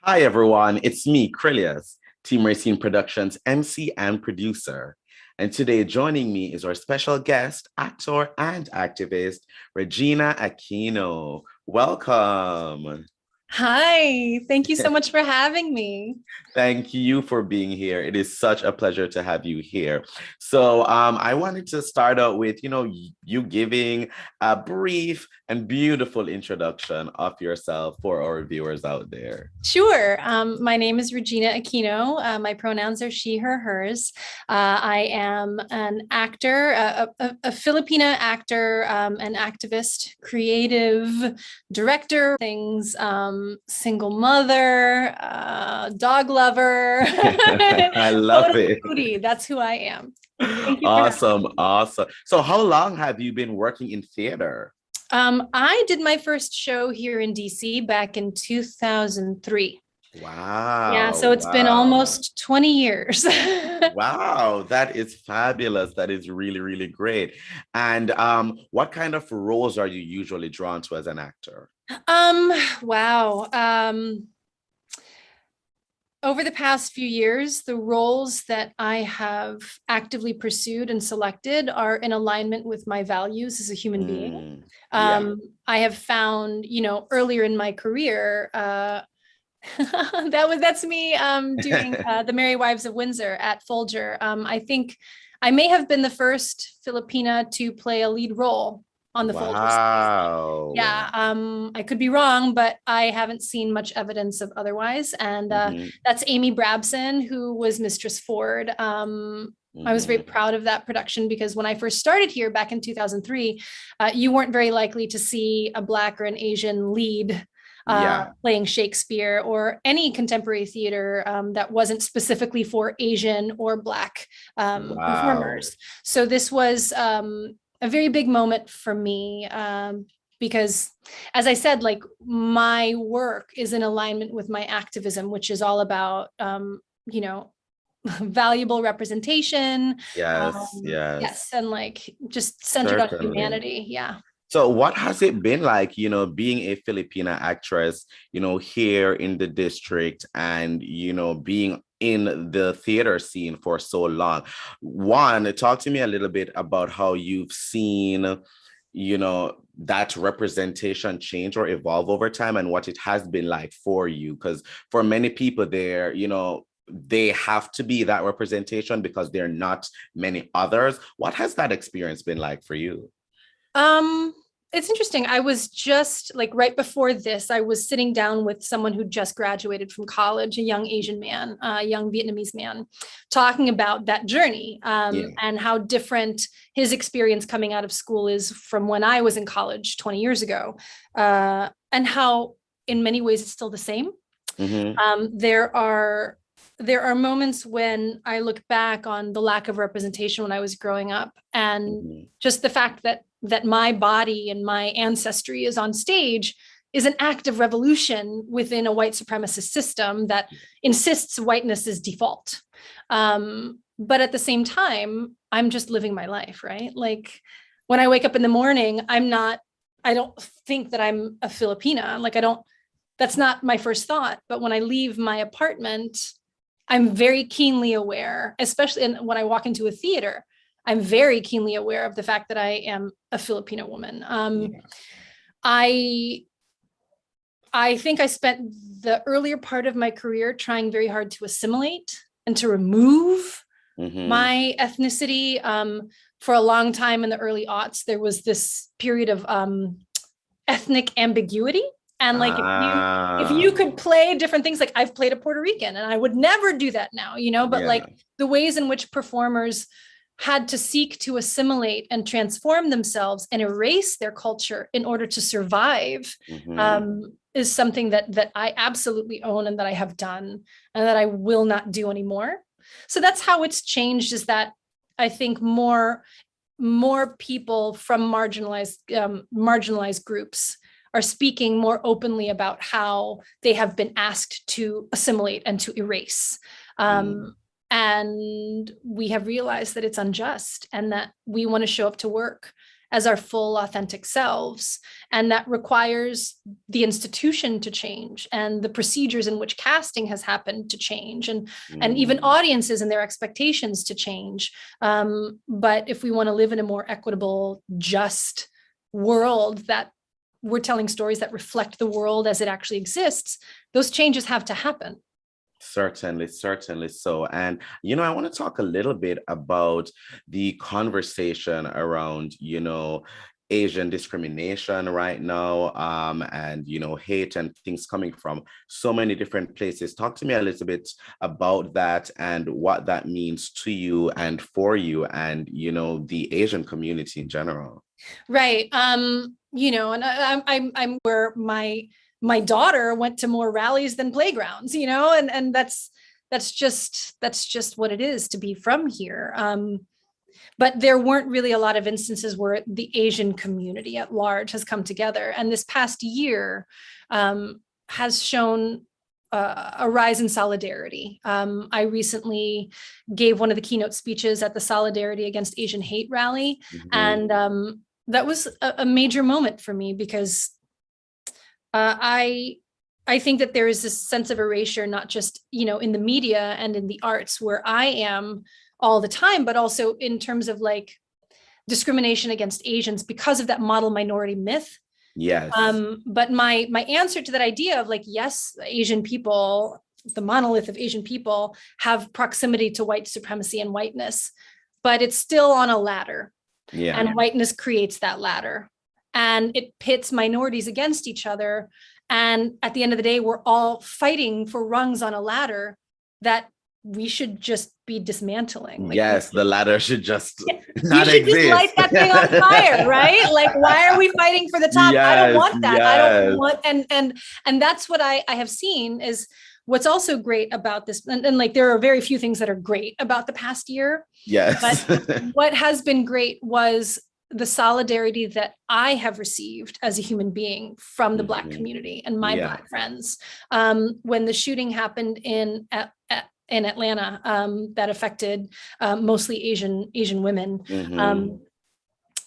Hi, everyone. It's me, Krylios, Team Racing Productions MC and producer. And today, joining me is our special guest, actor and activist, Regina Aquino. Welcome. Hi, thank you so much for having me. Thank you for being here. It is such a pleasure to have you here. I wanted to start out with, you giving a brief and beautiful introduction of yourself for our viewers out there. Sure. My name is Regina Aquino. My pronouns are she, her, hers. I am an actor, a Filipina actor, an activist, creative director, things, single mother, dog lover, I love total it. foodie. That's who I am. Thank you for having Awesome, me. awesome. So how long have you been working in theater? I did my first show here in DC back in 2003. Yeah, Wow, so it's been wow. almost 20 years. Wow, that is fabulous. That is really, really great. And what kind of roles are you usually drawn to as an actor? Um, wow. Over the past few years, the roles that I have actively pursued and selected are in alignment with my values as a human being. Yeah. I have found, earlier in my career, that's me doing the Merry Wives of Windsor at Folger. I think I may have been the first Filipina to play a lead role on the Folger series. Wow. Yeah, I could be wrong, but I haven't seen much evidence of otherwise. And Hmm. that's Amy Brabson, who was Mistress Ford. I was very Hmm. proud of that production because when I first started here back in 2003, you weren't very likely to see a Black or an Asian lead Yeah. playing Shakespeare or any contemporary theater that wasn't specifically for Asian or Black Wow. performers. So this was a very big moment for me because, as I said, like my work is in alignment with my activism, which is all about, you know, valuable representation. Yes, Yes, yes. and like just centered on Certainly. humanity. Yeah. So what has it been like, being a Filipina actress, here in the district and, being in the theater scene for so long? One, talk to me a little bit about how you've seen, that representation change or evolve over time and what it has been like for you. Because for many people there, they have to be that representation because there are not many others. What has that experience been like for you? Um, it's interesting. I was just like right before this, I was sitting down with someone who just graduated from college, a young Asian man, a young Vietnamese man, talking about that journey Yeah. and how different his experience coming out of school is from when I was in college 20 years ago, and how in many ways it's still the same. Hmm. There are moments when I look back on the lack of representation when I was growing up, and Hmm. just the fact that my body and my ancestry is on stage is an act of revolution within a white supremacist system that insists whiteness is default. But at the same time, I'm just living my life, right? Like when I wake up in the morning, I don't think that I'm a Filipina. Like I don't, that's not my first thought. But when I leave my apartment, I'm very keenly aware, especially when I walk into a theater, I'm very keenly aware of the fact that I am a Filipino woman. Yeah. I I think I spent the earlier part of my career trying very hard to assimilate and to remove Hmm. my ethnicity. For a long time in the early aughts, there was this period of ethnic ambiguity. And like if you Ah, could play different things, like I've played a Puerto Rican and I would never do that now, but like yeah. the ways in which performers had to seek to assimilate and transform themselves and erase their culture in order to survive Hmm. is something that I absolutely own and that I have done and that I will not do anymore. So that's how it's changed, is that I think more people from marginalized groups are speaking more openly about how they have been asked to assimilate and to erase. Mm. And we have realized that it's unjust and that we want to show up to work as our full authentic selves. And that requires the institution to change and the procedures in which casting has happened to change, and even audiences and their expectations to change. But if we want to live in a more equitable, just world, that we're telling stories that reflect the world as it actually exists, those changes have to happen. Certainly, certainly so. And, I want to talk a little bit about the conversation around, Asian discrimination right now, and, hate and things coming from so many different places. Talk to me a little bit about that and what that means to you and for you and, the Asian community in general. Right. And I'm where my daughter went to more rallies than playgrounds, and that's just what it is to be from here. But there weren't really a lot of instances where the Asian community at large has come together. And this past year has shown a rise in solidarity. I recently gave one of the keynote speeches at the Solidarity Against Asian Hate rally. And that was a major moment for me, because I think that there is this sense of erasure, not just, in the media and in the arts where I am all the time, but also in terms of like discrimination against Asians because of that model minority myth. Yes. But my answer to that idea of like, yes, Asian people, the monolith of Asian people, have proximity to white supremacy and whiteness, but it's still on a ladder. Yeah. And whiteness creates that ladder, and it pits minorities against each other. And at the end of the day, we're all fighting for rungs on a ladder that we should just be dismantling. Like, yes, the ladder should just not you should exist. just light that thing on fire, right? Like, why are we fighting for the top? Yes, I don't want that. yes. I don't want, and that's what I have seen is what's also great about this. And like, there are very few things that are great about the past year. Yes. But what has been great was the solidarity that I have received as a human being from the Black community and my Black friends. When the shooting happened in Atlanta, that affected mostly Asian women,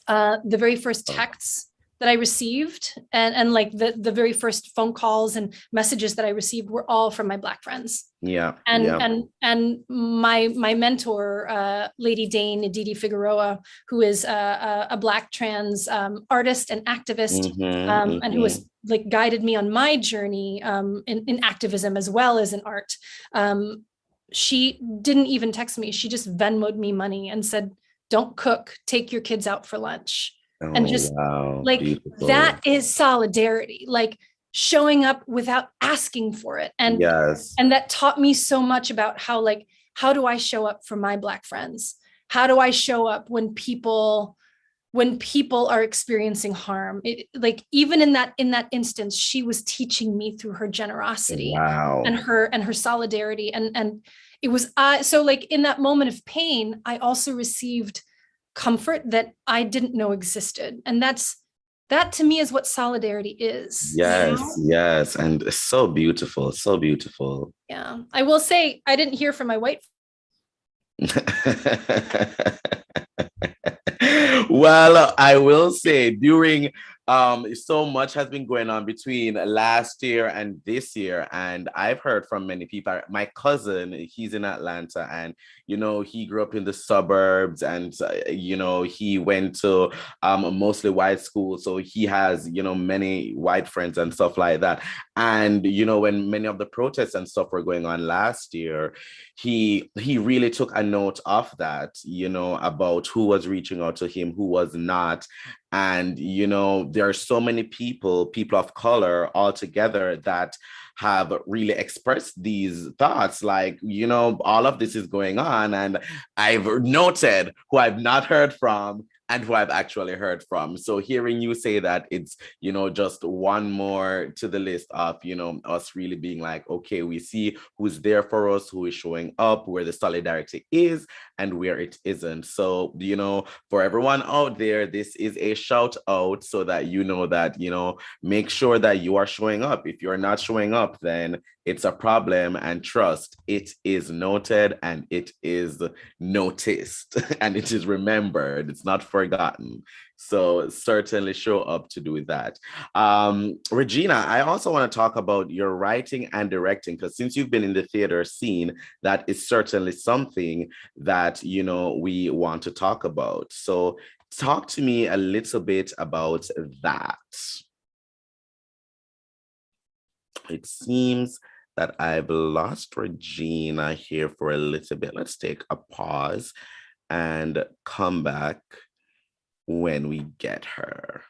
the very first texts that I received and like the very first phone calls and messages that I received were all from my Black friends. And my mentor, Lady Dane Aditi Figueroa, who is a Black trans artist and activist, and who has like guided me on my journey in activism as well as in art. She didn't even text me. She just Venmoed me money and said, "Don't cook, take your kids out for lunch." And just like, beautiful. That is solidarity, like showing up without asking for it. And and that taught me so much about how do I show up for my Black friends? How do I show up when people are experiencing harm? Like, even in that instance, she was teaching me through her generosity and her solidarity. And it was, so like in that moment of pain, I also received comfort that I didn't know existed. And that to me is what solidarity is. Yes, yes. And it's so beautiful, so beautiful. Yeah. I will say, I didn't hear from my white. Well, I will say during so much has been going on between last year and this year, and I've heard from many people. My cousin, he's in Atlanta, and he grew up in the suburbs, and he went to mostly white schools, so he has many white friends and stuff like that. And when many of the protests and stuff were going on last year, he really took a note of that, about who was reaching out to him, who was not. And, there are so many people of color all together that have really expressed these thoughts, like, all of this is going on. And I've noted who I've not heard from and who I've actually heard from. So hearing you say that, it's, just one more to the list of, us really being like, okay, we see who's there for us, who is showing up, where the solidarity is and where it isn't. So, for everyone out there, this is a shout out so that that, make sure that you are showing up. If you're not showing up, then it's a problem, and trust, it is noted and it is noticed and it is remembered. It's not forgotten. So certainly show up to do that. Regina, I also want to talk about your writing and directing, because since you've been in the theater scene, that is certainly something that, you know, we want to talk about. So talk to me a little bit about that. It seems that I've lost Regina here for a little bit. Let's take a pause and come back when we get her.